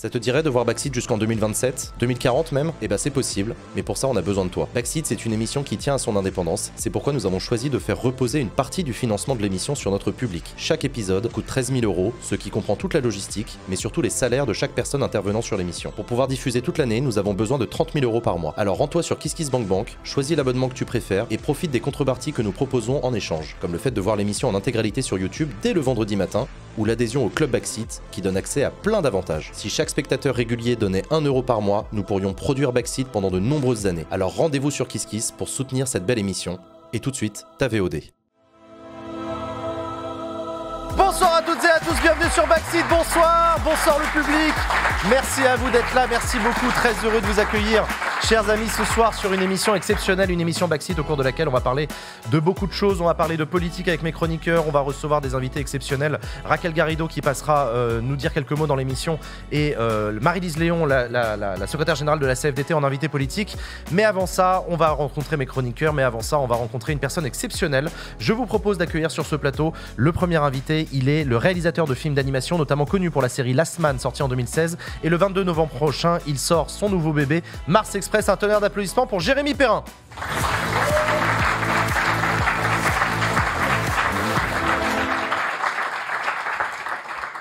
Ça te dirait de voir Backseat jusqu'en 2027, 2040 même? Eh ben c'est possible, mais pour ça on a besoin de toi. Backseat, c'est une émission qui tient à son indépendance, c'est pourquoi nous avons choisi de faire reposer une partie du financement de l'émission sur notre public. Chaque épisode coûte 13 000 €, ce qui comprend toute la logistique, mais surtout les salaires de chaque personne intervenant sur l'émission. Pour pouvoir diffuser toute l'année, nous avons besoin de 30 000 € par mois. Alors rends-toi sur KissKissBankBank, choisis l'abonnement que tu préfères et profite des contreparties que nous proposons en échange, comme le fait de voir l'émission en intégralité sur YouTube dès le vendredi matin, ou l'adhésion au Club Backseat qui donne accès à plein d'avantages. Si chaque spectateur régulier donnait 1 € par mois, nous pourrions produire Backseat pendant de nombreuses années. Alors rendez-vous sur KissKiss pour soutenir cette belle émission. Et tout de suite, ta VOD. Bonsoir à toutes et à tous, bienvenue sur Backseat, bonsoir le public. Merci à vous d'être là, merci beaucoup, très heureux de vous accueillir, chers amis, ce soir sur une émission exceptionnelle, une émission Backseat au cours de laquelle on va parler de beaucoup de choses, on va parler de politique avec mes chroniqueurs, on va recevoir des invités exceptionnels, Raquel Garrido qui passera nous dire quelques mots dans l'émission et Marie-Lise Léon, la secrétaire générale de la CFDT en invité politique. Mais avant ça, on va rencontrer mes chroniqueurs, mais avant ça, on va rencontrer une personne exceptionnelle. Je vous propose d'accueillir sur ce plateau le premier invité, il est le réalisateur de films d'animation, notamment connu pour la série Last Man, sortie en 2016. Et le 22 novembre prochain, il sort son nouveau bébé, Mars Express. Un tonnerre d'applaudissements pour Jérémy Perrin.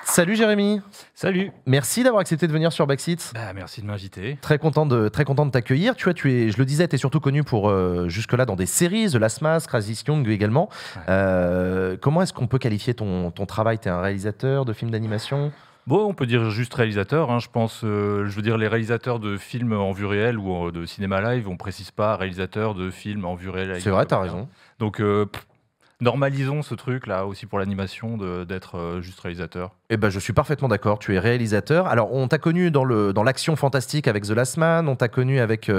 Salut Jérémy. Salut. Merci d'avoir accepté de venir sur Backseat. Merci de m'inviter. Très content de t'accueillir. Tu es, je le disais, tu es surtout connu pour jusque-là dans des séries, The Last Mask, Crazy Young également. Ouais. Comment est-ce qu'on peut qualifier ton travail? Tu es un réalisateur de films d'animation? Bon, on peut dire juste réalisateur, hein, je pense. Je veux dire, les réalisateurs de films en vue réelle ou de cinéma live, on ne précise pas réalisateur de films en vue réelle. C'est vrai, t'as raison. Donc, normalisons ce truc-là aussi pour l'animation d'être juste réalisateur. Eh ben, je suis parfaitement d'accord, tu es réalisateur. Alors, on t'a connu dans l'action fantastique avec The Last Man, on t'a connu avec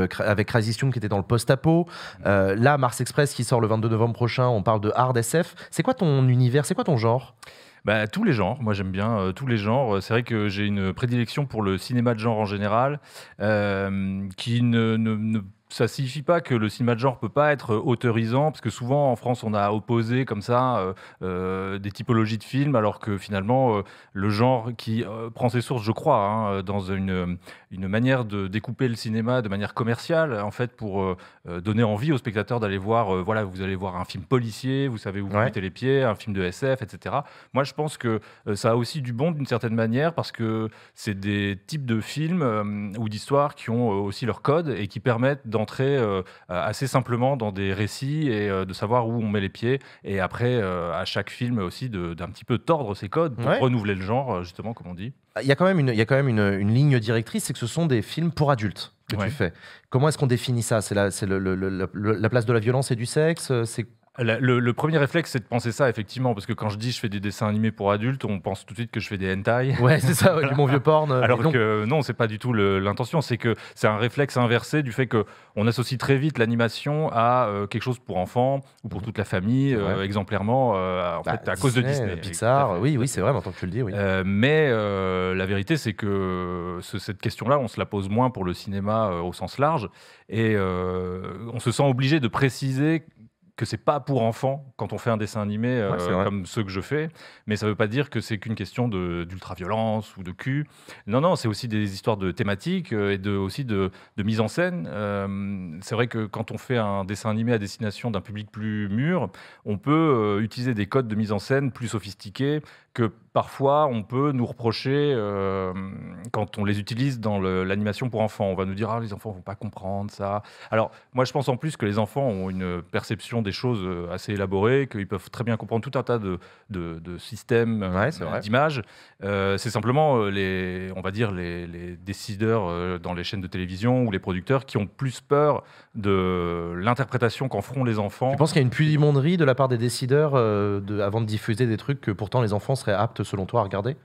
Crazy Young qui était dans le post-apo. Là, Mars Express qui sort le 22 novembre prochain, on parle de hard SF. C'est quoi ton univers? C'est quoi ton genre? Tous les genres, moi j'aime bien tous les genres. C'est vrai que j'ai une prédilection pour le cinéma de genre en général, qui ça ne signifie pas que le cinéma de genre ne peut pas être autorisant, parce que souvent en France on a opposé comme ça des typologies de films, alors que finalement le genre qui prend ses sources, je crois, dans une manière de découper le cinéma de manière commerciale, en fait, pour donner envie aux spectateurs d'aller voir, voilà, vous allez voir un film policier, vous savez où vous mettez les pieds, un film de SF, etc. Moi je pense que ça a aussi du bon d'une certaine manière, parce que c'est des types de films ou d'histoires qui ont aussi leur code et qui permettent d'entrer assez simplement dans des récits et de savoir où on met les pieds, et après à chaque film aussi d'un petit peu tordre ses codes pour renouveler le genre, justement, comme on dit. Il y a quand même une ligne directrice, c'est que ce sont des films pour adultes que tu fais. Comment est-ce qu'on définit ça? C'est la place de la violence et du sexe? Le premier réflexe, c'est de penser ça, effectivement, parce que quand je dis je fais des dessins animés pour adultes, on pense tout de suite que je fais des hentai. Ouais, c'est ça, du bon vieux porn. Alors que non, c'est pas du tout l'intention. C'est que c'est un réflexe inversé du fait qu'on associe très vite l'animation à quelque chose pour enfants ou pour toute la famille, exemplairement, en fait, à cause de Disney. Pixar, oui, c'est vrai, maintenant que tu le dis. Oui. Mais la vérité, c'est que cette question-là, on se la pose moins pour le cinéma au sens large, et on se sent obligé de préciser que c'est pas pour enfants quand on fait un dessin animé comme ceux que je fais, mais ça veut pas dire que c'est qu'une question d'ultra-violence ou de cul. Non, c'est aussi des histoires de thématiques et aussi de mise en scène. C'est vrai que quand on fait un dessin animé à destination d'un public plus mûr, on peut utiliser des codes de mise en scène plus sophistiqués que parfois on peut nous reprocher quand on les utilise dans l'animation pour enfants. On va nous dire « les enfants ne vont pas comprendre ça ». Alors moi je pense en plus que les enfants ont une perception des choses assez élaborées, qu'ils peuvent très bien comprendre tout un tas de systèmes d'images. C'est simplement on va dire les décideurs dans les chaînes de télévision ou les producteurs qui ont plus peur de l'interprétation qu'en feront les enfants. Tu penses qu'il y a une pudibonderie de la part des décideurs avant de diffuser des trucs que pourtant les enfants seraient aptes, selon toi, à regarder?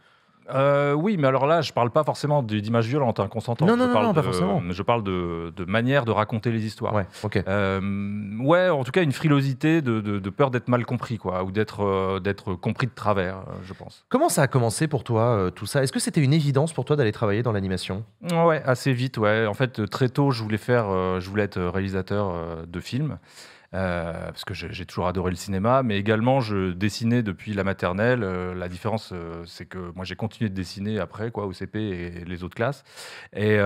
Oui, mais alors là, je parle pas forcément d'images violentes, consentantes. Non, pas forcément. Je parle de manière de raconter les histoires. Ouais, ok. En tout cas, une frilosité de peur d'être mal compris, quoi, ou d'être compris de travers, je pense. Comment ça a commencé pour toi, tout ça? Est-ce que c'était une évidence pour toi d'aller travailler dans l'animation? Ouais, assez vite, ouais. En fait, très tôt, je voulais être réalisateur de films. parce que j'ai toujours adoré le cinéma, mais également je dessinais depuis la maternelle. La différence, c'est que moi j'ai continué de dessiner après, quoi, au CP et les autres classes. Et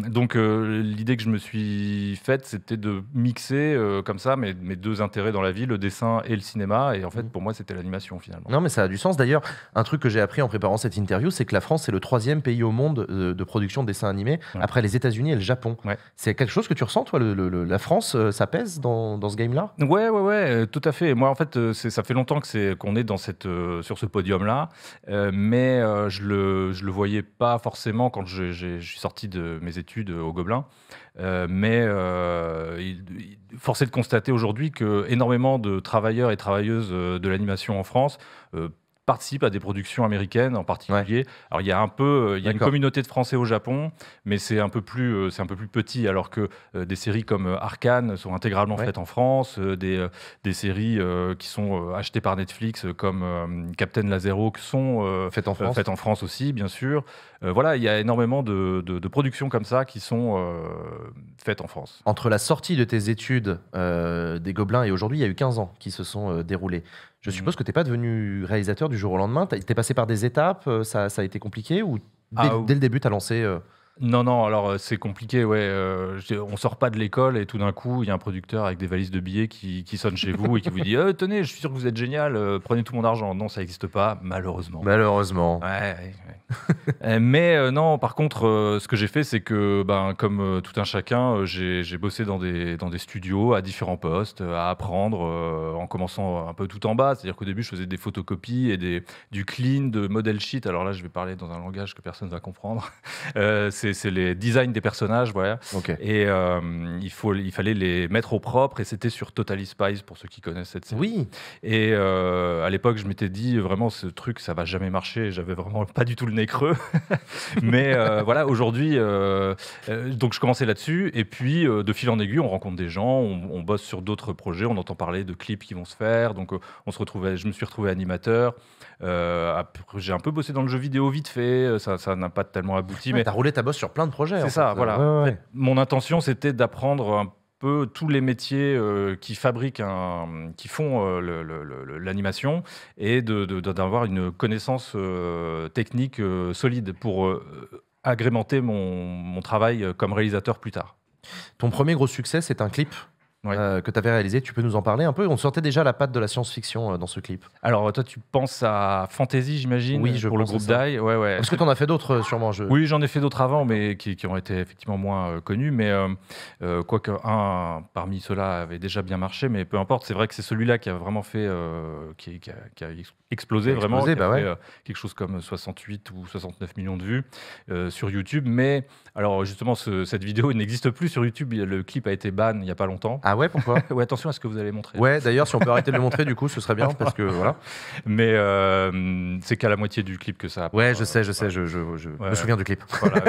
donc l'idée que je me suis faite, c'était de mixer comme ça mes deux intérêts dans la vie, le dessin et le cinéma. Et en fait, pour moi, c'était l'animation finalement. Non, mais ça a du sens. D'ailleurs, un truc que j'ai appris en préparant cette interview, c'est que la France, c'est le 3e pays au monde de production de dessins animés, après les États-Unis et le Japon. Ouais. C'est quelque chose que tu ressens, toi, la France, ça pèse dans ce game-là? Ouais, tout à fait. Moi, en fait, ça fait longtemps qu'on est sur ce podium-là, mais je le voyais pas forcément quand je suis sorti de mes études au Gobelin. Mais force est de constater aujourd'hui que énormément de travailleurs et travailleuses de l'animation en France participent à des productions américaines en particulier. Ouais. Alors il y a une communauté de Français au Japon, mais c'est un peu plus petit, alors que des séries comme Arcane sont intégralement faites en France, des séries qui sont achetées par Netflix comme Captain Lazero qui sont faites en France aussi, bien sûr. Voilà, il y a énormément de productions comme ça qui sont faites en France. Entre la sortie de tes études des Gobelins et aujourd'hui, il y a eu 15 ans qui se sont déroulés. Je suppose que tu n'es pas devenu réalisateur du jour au lendemain. Tu es passé par des étapes, ça a été compliqué ou dès le début, tu as lancé Non, alors c'est compliqué, ouais. On sort pas de l'école et tout d'un coup, il y a un producteur avec des valises de billets qui sonne chez vous et qui vous dit « Tenez, je suis sûr que vous êtes génial, prenez tout mon argent ». Non, ça n'existe pas, malheureusement. Malheureusement. Ouais. Mais non, par contre, ce que j'ai fait, c'est que, comme tout un chacun, j'ai bossé dans des studios à différents postes, à apprendre, en commençant un peu tout en bas. C'est-à-dire qu'au début, je faisais des photocopies et du clean, de model sheet. Alors là, je vais parler dans un langage que personne ne va comprendre. C'est les designs des personnages, voilà. Okay. Et il fallait les mettre au propre, et c'était sur Totally Spies, pour ceux qui connaissent cette série. Oui. Et à l'époque, je m'étais dit, vraiment, ce truc, ça va jamais marcher. J'avais vraiment pas du tout le nez creux. Mais voilà, aujourd'hui, donc je commençais là-dessus, et puis de fil en aiguille, on rencontre des gens, on bosse sur d'autres projets, on entend parler de clips qui vont se faire, donc je me suis retrouvé animateur. J'ai un peu bossé dans le jeu vidéo vite fait, ça n'a pas tellement abouti. Mais t'as roulé ta bosse sur plein de projets. C'est ça, voilà. Ouais. En fait, mon intention, c'était d'apprendre un peu tous les métiers qui font l'animation, et d'avoir une connaissance technique solide pour agrémenter mon travail comme réalisateur plus tard. Ton premier gros succès, c'est un clip que tu avais réalisé. Tu peux nous en parler un peu? On sortait déjà la patte de la science-fiction dans ce clip. Alors, toi, tu penses à Fantasy, j'imagine, pour le groupe Dai. Ouais. Parce que tu en as fait d'autres, sûrement. Oui, j'en ai fait d'autres avant, mais qui ont été effectivement moins connus. Mais quoique un parmi ceux-là avait déjà bien marché, mais peu importe. C'est vrai que c'est celui-là qui a vraiment fait, qui a explosé, vraiment. Qui a fait quelque chose comme 68 ou 69 millions de vues sur YouTube. Mais alors, justement, cette vidéo n'existe plus sur YouTube. Le clip a été ban il n'y a pas longtemps. Ah ouais, pourquoi? Ouais, attention à ce que vous allez montrer. Ouais, d'ailleurs, si on peut arrêter de le montrer, du coup, ce serait bien, parce que voilà. Mais c'est qu'à la moitié du clip que ça a. Ouais, je sais, je me souviens du clip. Voilà,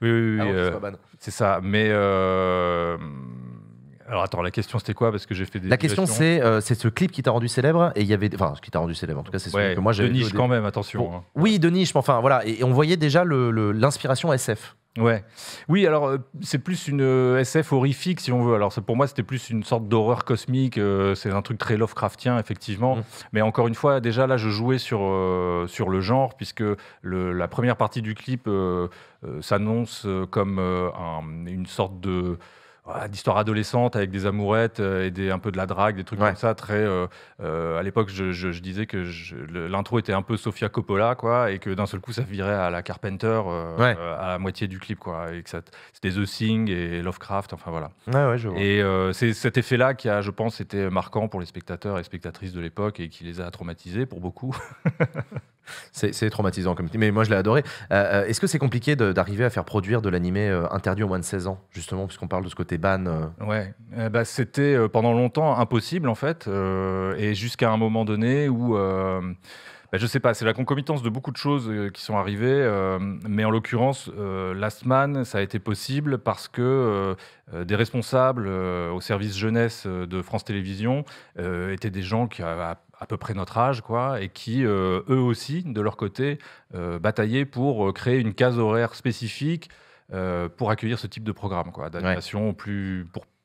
oui, c'est ça. Mais alors attends, la question c'était quoi? Parce que j'ai fait des. La question c'est ce clip qui t'a rendu célèbre, et il y avait, enfin, ce qui t'a rendu célèbre. En tout cas, c'est celui que moi j'avais. De niche quand même, attention. Bon, oui, de niche, mais enfin voilà, et on voyait déjà l'inspiration SF. Ouais. Oui, alors c'est plus une SF horrifique, si on veut. Alors pour moi, c'était plus une sorte d'horreur cosmique. C'est un truc très Lovecraftien, effectivement. Mais encore une fois, déjà là, je jouais sur le genre, puisque la première partie du clip s'annonce comme une sorte d'histoire adolescente avec des amourettes et un peu de la drague, des trucs comme ça. Très, à l'époque, je disais que l'intro était un peu Sofia Coppola, quoi, et que d'un seul coup, ça virait à la Carpenter à la moitié du clip, quoi, et que c'était The Thing et Lovecraft, enfin voilà. Ouais, je vois. Et c'est cet effet-là qui a, je pense, été marquant pour les spectateurs et spectatrices de l'époque, et qui les a traumatisés pour beaucoup. C'est traumatisant comme mais moi je l'ai adoré. Est-ce que c'est compliqué d'arriver à faire produire de l'animé interdit aux moins de 16 ans, justement, puisqu'on parle de ce côté ban Ouais, c'était pendant longtemps impossible, en fait, et jusqu'à un moment donné où je sais pas, c'est la concomitance de beaucoup de choses qui sont arrivées, mais en l'occurrence, Last Man, ça a été possible parce que des responsables au service jeunesse de France Télévisions étaient des gens qui avaient à peu près notre âge, quoi, et qui, eux aussi, de leur côté, bataillaient pour créer une case horaire spécifique pour accueillir ce type de programme, quoi, d'animation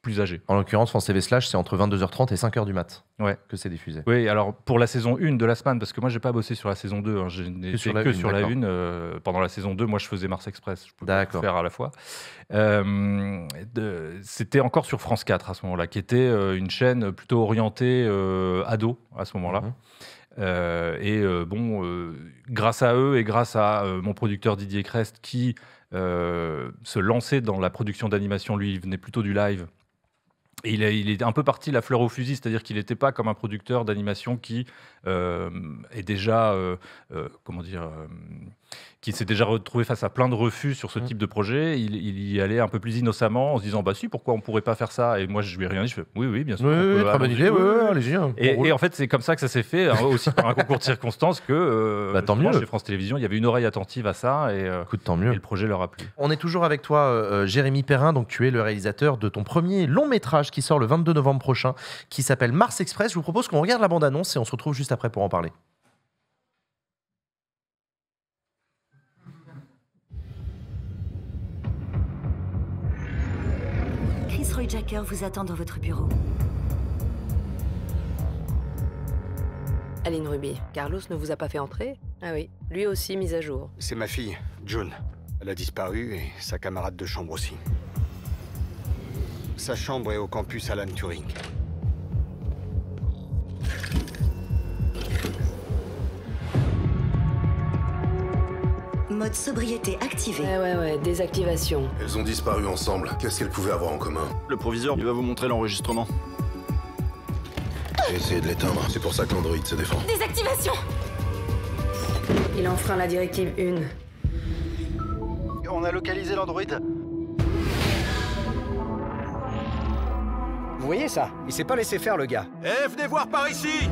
plus âgés. En l'occurrence, France TV Slash, c'est entre 22h30 et 5h du mat Ouais. que c'est diffusé. Oui, alors pour la saison 1 de la semaine, parce que moi, j'ai pas bossé sur la saison 2, hein, je n'ai fait que sur la 1. Pendant la saison 2, moi, je faisais Mars Express. Je pouvais tout faire à la fois. C'était encore sur France 4 à ce moment-là, qui était une chaîne plutôt orientée ado à ce moment-là. Grâce à eux et grâce à mon producteur Didier Crest qui se lançait dans la production d'animation, lui, il venait plutôt du live. Et il est un peu parti la fleur au fusil, c'est-à-dire qu'il n'était pas comme un producteur d'animation qui est déjà, qui s'est déjà retrouvé face à plein de refus sur ce type de projet. Il y allait un peu plus innocemment en se disant bah si, pourquoi on pourrait pas faire ça? Et moi je lui ai rien dit, je fais oui bien sûr. Oui, très bonne idée, allez-y. Et en fait c'est comme ça que ça s'est fait, hein, aussi par un concours de circonstances que tant mieux. Chez France Télévisions il y avait une oreille attentive à ça et, écoute, tant mieux. Et le projet leur a plu. On est toujours avec toi Jérémy Perrin, donc tu es le réalisateur de ton premier long métrage qui sort le 22 novembre prochain, qui s'appelle Mars Express. Je vous propose qu'on regarde la bande-annonce et on se retrouve juste après pour en parler. Chris Roy Jacker vous attend dans votre bureau. Aline Ruby, Carlos ne vous a pas fait entrer? Ah oui, lui aussi mise à jour. C'est ma fille, June. Elle a disparu et sa camarade de chambre aussi. Sa chambre est au campus Alan Turing. Mode sobriété activé. Ouais, désactivation. Elles ont disparu ensemble. Qu'est-ce qu'elles pouvaient avoir en commun? Le proviseur, il va vous montrer l'enregistrement. J'ai essayé de l'éteindre. C'est pour ça que l'androïde se défend. Désactivation. Il enfreint la directive 1. On a localisé l'androïde. Vous voyez ça? Il s'est pas laissé faire, le gars. Eh, venez voir par ici!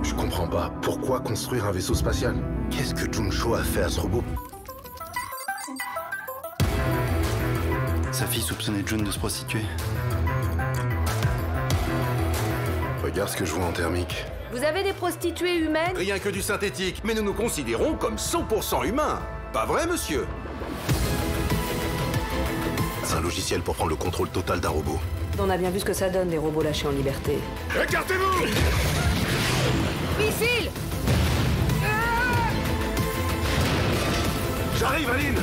Je comprends pas. Pourquoi construire un vaisseau spatial? Qu'est-ce que Juncho a fait à ce robot? Sa fille soupçonnait June de se prostituer. Regarde ce que je vois en thermique. Vous avez des prostituées humaines? Rien que du synthétique, mais nous nous considérons comme 100% humains. Pas vrai, monsieur? C'est un logiciel pour prendre le contrôle total d'un robot. On a bien vu ce que ça donne, des robots lâchés en liberté. Écartez-vous! Missile! J'arrive, Aline!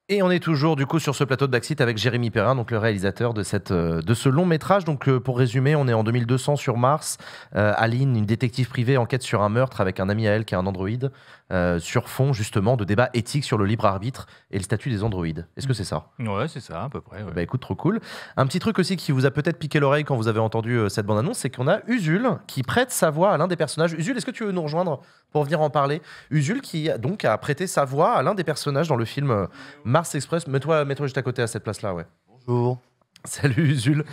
Et on est toujours du coup sur ce plateau de Backseat avec Jérémy Perrin, donc le réalisateur de ce long métrage. Donc pour résumer, on est en 2200 sur Mars. Aline, une détective privée, enquête sur un meurtre avec un ami à elle qui est un androïde, sur fond justement de débats éthiques sur le libre arbitre et le statut des androïdes. Est-ce que c'est ça? Ouais, c'est ça à peu près. Ouais. Bah écoute, trop cool. Un petit truc aussi qui vous a peut-être piqué l'oreille quand vous avez entendu cette bande-annonce, c'est qu'on a Usul qui prête sa voix à l'un des personnages. Usul, est-ce que tu veux nous rejoindre pour venir en parler? Usul qui donc a prêté sa voix à l'un des personnages dans le film Mars Express. Mets-toi juste à côté à cette place-là, ouais. Bonjour. Salut Usul.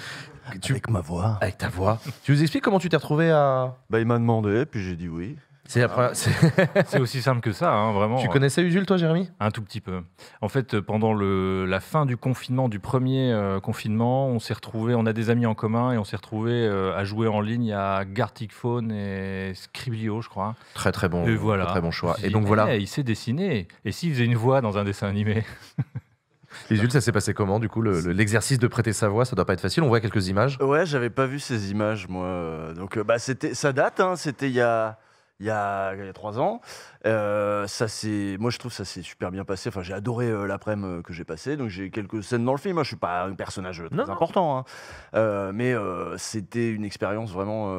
Avec ma voix. Avec ta voix. Tu nous expliques comment tu t'es retrouvé à... Bah, il m'a demandé, puis j'ai dit oui. C'est aussi simple que ça, hein, vraiment. Tu connaissais Usul, toi, Jérémy? Un tout petit peu. En fait, pendant la fin du confinement, du premier confinement, on s'est retrouvés, on a des amis en commun et on s'est retrouvés à jouer en ligne à Gartic Phone et Scriblio, je crois. Très très bon, et voilà. très bon choix. Et donc voilà. Il s'est dessiné. Et s'il faisait une voix dans un dessin animé? Usul, ça s'est passé comment, du coup, l'exercice de prêter sa voix? Ça doit pas être facile, on voit quelques images. Ouais, j'avais pas vu ces images, moi. Donc, ça date, hein, c'était il y a 3 ans. Moi, je trouve que ça s'est super bien passé. Enfin, j'ai adoré l'après-midi que j'ai passé. Donc, j'ai quelques scènes dans le film. Moi, je suis pas un personnage très important, hein. Mais c'était une expérience vraiment.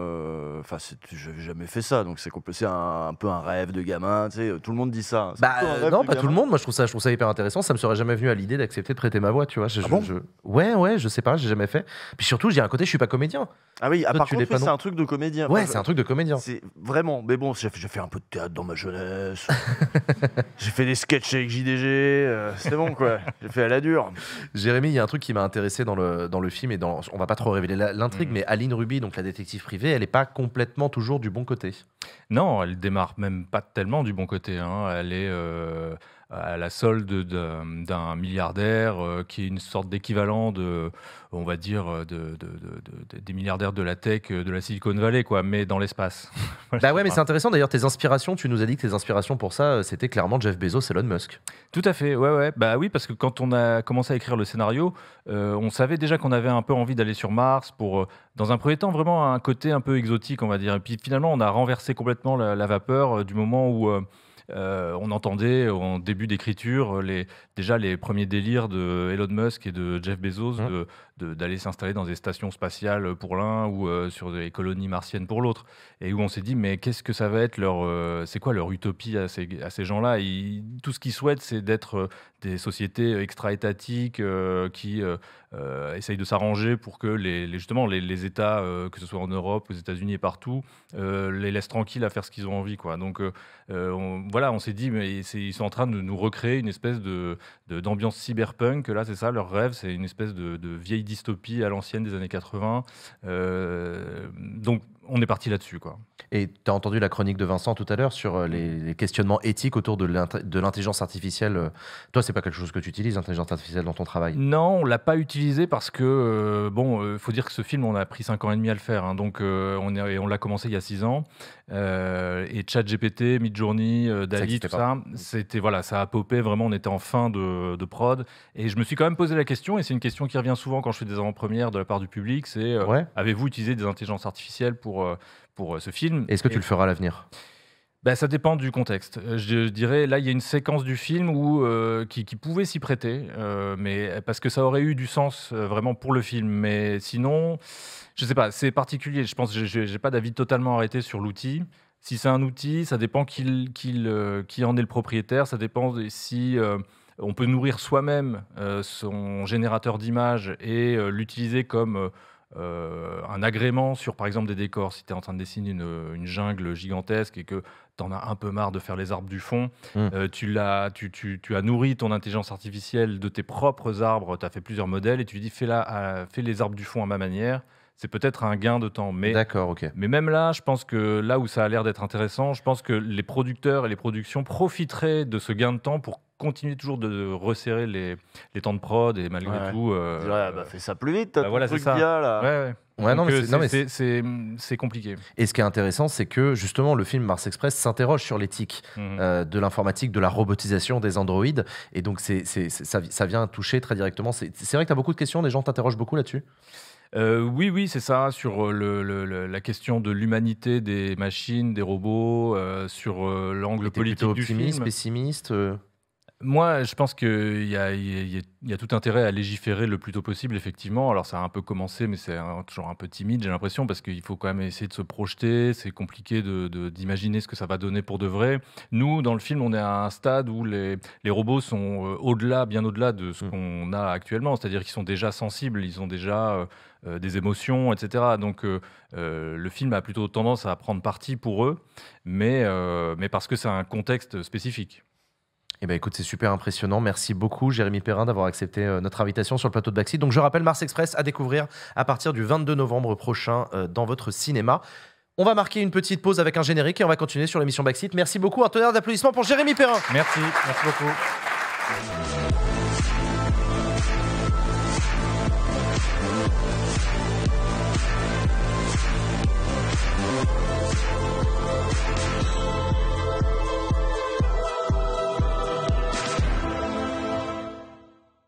Enfin, j'avais jamais fait ça. Donc, c'est un peu un rêve de gamin. Tu sais, tout le monde dit ça. Non, pas tout le monde. Moi, je trouve ça hyper intéressant. Ça me serait jamais venu à l'idée d'accepter de prêter ma voix. Tu vois. Ouais, je sais pas. J'ai jamais fait. Puis surtout, j'ai un côté, je suis pas comédien. Ah oui. Par contre, c'est un truc de comédien. Ouais, c'est un truc de comédien. C'est vraiment. Mais bon, j'ai fait un peu de théâtre dans ma jeunesse. J'ai fait des sketchs avec JDG, c'était bon quoi, j'ai fait à la dure. Jérémy, il y a un truc qui m'a intéressé dans le film et on va pas trop révéler l'intrigue, mais Aline Ruby, donc la détective privée, elle est pas complètement toujours du bon côté. Non, elle démarre même pas tellement du bon côté, hein. Elle est à la solde d'un milliardaire qui est une sorte d'équivalent de, on va dire, des milliardaires de la tech de la Silicon Valley, quoi, mais dans l'espace. Bah ouais, mais c'est intéressant d'ailleurs, tes inspirations, tu nous as dit que tes inspirations pour ça, c'était clairement Jeff Bezos et Elon Musk. Tout à fait, ouais. Bah oui, parce que quand on a commencé à écrire le scénario, on savait déjà qu'on avait un peu envie d'aller sur Mars pour, dans un premier temps, vraiment un côté un peu exotique, on va dire. Et puis finalement, on a renversé complètement la vapeur du moment où on entendait en début d'écriture déjà les premiers délires de Elon Musk et de Jeff Bezos d'aller s'installer dans des stations spatiales pour l'un ou sur des colonies martiennes pour l'autre, et où on s'est dit mais qu'est-ce que ça va être c'est quoi leur utopie à ces gens-là. Tout ce qu'ils souhaitent, c'est d'être des sociétés extra-étatiques qui essayent de s'arranger pour que justement les États, que ce soit en Europe, aux États-Unis et partout, les laissent tranquilles à faire ce qu'ils ont envie, quoi. Donc on s'est dit mais ils sont en train de nous recréer une espèce d'ambiance cyberpunk. Là, c'est ça leur rêve, c'est une espèce de vieille dystopie à l'ancienne des années 80. Donc on est parti là-dessus, quoi. Et tu as entendu la chronique de Vincent tout à l'heure sur les questionnements éthiques autour de l'intelligence artificielle. Toi, c'est pas quelque chose que tu utilises, l'intelligence artificielle, dans ton travail? Non, on l'a pas utilisé parce que, faut dire que ce film, on a pris 5 ans et demi à le faire, hein, donc on l'a commencé il y a 6 ans. Et ChatGPT, Midjourney, DALL-E, tout ça, c'était, voilà, ça a popé, vraiment, on était en fin de prod. Et je me suis quand même posé la question, et c'est une question qui revient souvent quand je fais des avant-premières de la part du public, c'est avez-vous utilisé des intelligences artificielles pour ce film? Est-ce que tu le feras à l'avenir? Ça dépend du contexte. Je dirais, là, il y a une séquence du film qui pouvait s'y prêter, mais parce que ça aurait eu du sens vraiment pour le film. Mais sinon, je sais pas, c'est particulier. Je pense que j'ai pas d'avis totalement arrêté sur l'outil. Si c'est un outil, ça dépend qui en est le propriétaire. Ça dépend si on peut nourrir soi-même son générateur d'images et l'utiliser comme un agrément sur, par exemple, des décors. Si tu es en train de dessiner une jungle gigantesque et que tu en as un peu marre de faire les arbres du fond, tu as nourri ton intelligence artificielle de tes propres arbres, tu as fait plusieurs modèles et tu lui dis fais les arbres du fond à ma manière. C'est peut-être un gain de temps. D'accord, ok. Mais même là, je pense que là où ça a l'air d'être intéressant, je pense que les producteurs et les productions profiteraient de ce gain de temps pour continuer toujours de resserrer les temps de prod, et malgré tout... fais ça plus vite, t'as voilà, ton truc c'est ça. bien, là. Ouais, non, mais c'est compliqué. Et ce qui est intéressant, c'est que justement le film Mars Express s'interroge sur l'éthique de l'informatique, de la robotisation des androïdes, et donc ça vient toucher très directement. C'est vrai que tu as beaucoup de questions, des gens t'interrogent beaucoup là-dessus? Oui, c'est ça, sur la question de l'humanité des machines, des robots, sur l'angle politique du film. Optimiste, pessimiste Moi, je pense qu'il y a tout intérêt à légiférer le plus tôt possible, effectivement. Alors, ça a un peu commencé, mais c'est toujours un peu timide, j'ai l'impression, parce qu'il faut quand même essayer de se projeter. C'est compliqué d'imaginer ce que ça va donner pour de vrai. Nous, dans le film, on est à un stade où les robots sont bien au-delà de ce qu'on a actuellement. C'est-à-dire qu'ils sont déjà sensibles, ils ont déjà des émotions, etc. Donc, le film a plutôt tendance à prendre parti pour eux, mais parce que c'est un contexte spécifique. Eh ben écoute, c'est super impressionnant. Merci beaucoup, Jérémy Perrin, d'avoir accepté notre invitation sur le plateau de Backseat. Donc je rappelle, Mars Express à découvrir à partir du 22 novembre prochain dans votre cinéma. On va marquer une petite pause avec un générique et on va continuer sur l'émission Backseat. Merci beaucoup. Un tonnerre d'applaudissements pour Jérémy Perrin. Merci beaucoup.